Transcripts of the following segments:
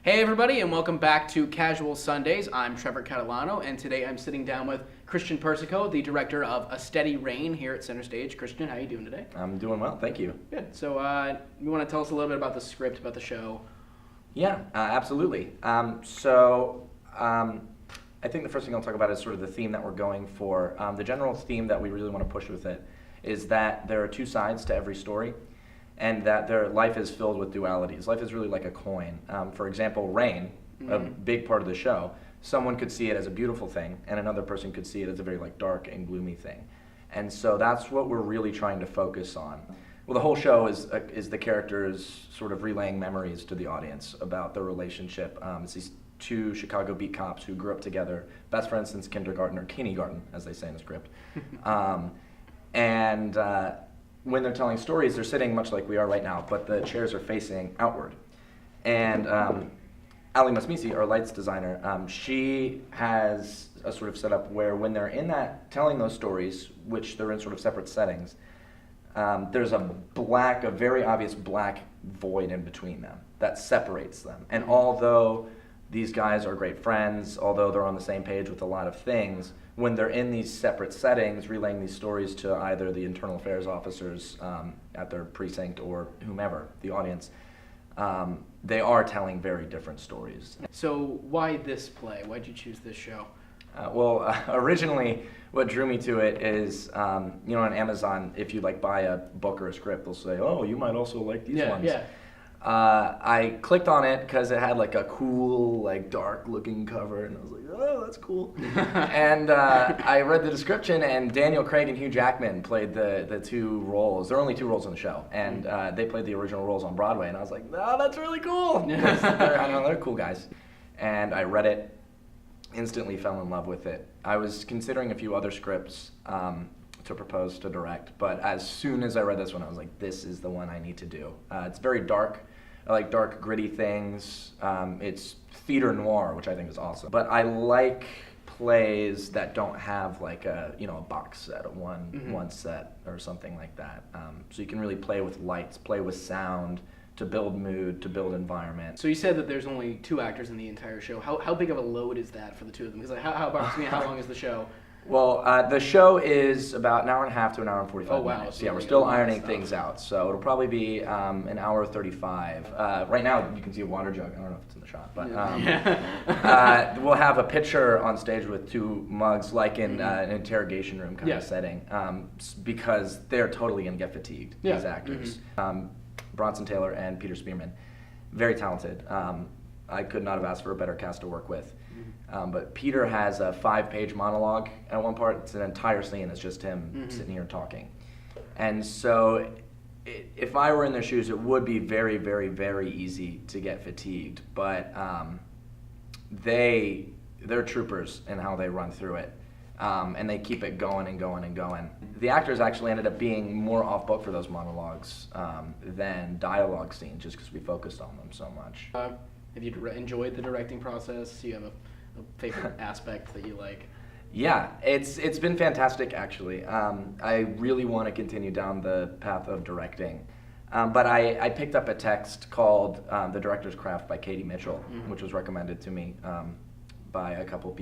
Hey everybody, and welcome back to Casual Sundays. I'm Trevor Catalano, and today I'm sitting down with Christian Persico, the director of A Steady Rain here at Center Stage. Christian, how are you doing today? I'm doing well, thank you. Good. So you want to tell us a little bit about the script, about the show? Yeah, absolutely. I think the first thing I'll talk about is sort of the theme that we're going for. The general theme that we really want to push with it is that there are two sides to every story, and that their life is filled with dualities. Life is really like a coin. For example, rain, a big part of the show, someone could see it as a beautiful thing, and another person could see it as a very dark and gloomy thing. And so that's what we're really trying to focus on. Well, the whole show is the characters sort of relaying memories to the audience about their relationship. It's these two Chicago beat cops who grew up together, best friends since kindergarten, or kindergarten, as they say in the script. When they're telling stories, they're sitting much like we are right now, but the chairs are facing outward. And Ali Masmisi, our lights designer, she has a sort of setup where when they're in that, telling those stories, which they're in sort of separate settings, there's a very obvious black void in between them that separates them. And although these guys are great friends, although they're on the same page with a lot of things, when they're in these separate settings, relaying these stories to either the internal affairs officers at their precinct or whomever, the audience, they are telling very different stories. So why this play? Why'd you choose this show? Originally, what drew me to it is, on Amazon, if you buy a book or a script, they'll say, "Oh, you might also like these ones." Yeah. I clicked on it because it had a cool, dark-looking cover, and I was like, "Oh, that's cool." And I read the description, and Daniel Craig and Hugh Jackman played the two roles. There are only two roles in the show, and they played the original roles on Broadway, and I was like, "Oh, that's really cool." They're cool guys. And I read it, instantly fell in love with it. I was considering a few other scripts to propose to direct, but as soon as I read this one, I was like, this is the one I need to do. It's very dark. I like dark, gritty things. It's theater noir, which I think is awesome. But I like plays that don't have a box set, one set or something like that. So you can really play with lights, play with sound, to build mood, to build environment. So you said that there's only two actors in the entire show. How big of a load is that for the two of them? Because how long is the show? Well, the show is about an hour and a half to an hour and 45 minutes. So yeah, we're still ironing things out, so it'll probably be an hour 35. Right now, you can see a water jug. I don't know if it's in the shot, but we'll have a pitcher on stage with two mugs, like in an interrogation room kind of setting, because they're totally going to get fatigued, these actors. Bronson Taylor and Peter Spearman, very talented. I could not have asked for a better cast to work with. But Peter has a 5-page monologue at one part. It's an entire scene. It's just him sitting here talking. And so if I were in their shoes, it would be very, very, very easy to get fatigued. But they're troopers in how they run through it. And they keep it going and going and going. The actors actually ended up being more off-book for those monologues than dialogue scenes, just because we focused on them so much. Have you enjoyed the directing process? Do you have a favorite aspect that you like? Yeah, it's been fantastic, actually. I really want to continue down the path of directing. But I picked up a text called The Director's Craft by Katie Mitchell, which was recommended to me by a couple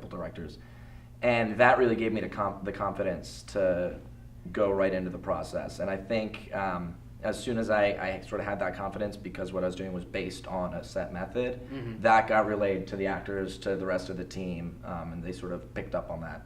directors. And that really gave me the confidence to go right into the process. And I think as soon as I sort of had that confidence, because what I was doing was based on a set method, that got relayed to the actors, to the rest of the team, and they sort of picked up on that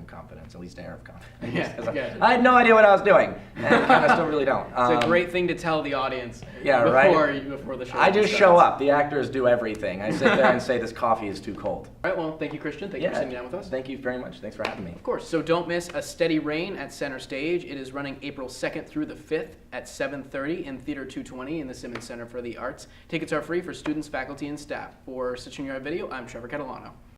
confidence, at least air of confidence. I had no idea what I was doing, and I still really don't. It's a great thing to tell the audience before the show. I just show up. The actors do everything. I sit there and say, this coffee is too cold. All right, well, thank you, Christian. Thank you for sitting down with us. Thank you very much. Thanks for having me. Of course. So don't miss A Steady Rain at Center Stage. It is running April 2nd through the 5th at 7:30 in Theater 220 in the Simmons Center for the Arts. Tickets are free for students, faculty, and staff. For CisternYard Video, I'm Trevor Catalano.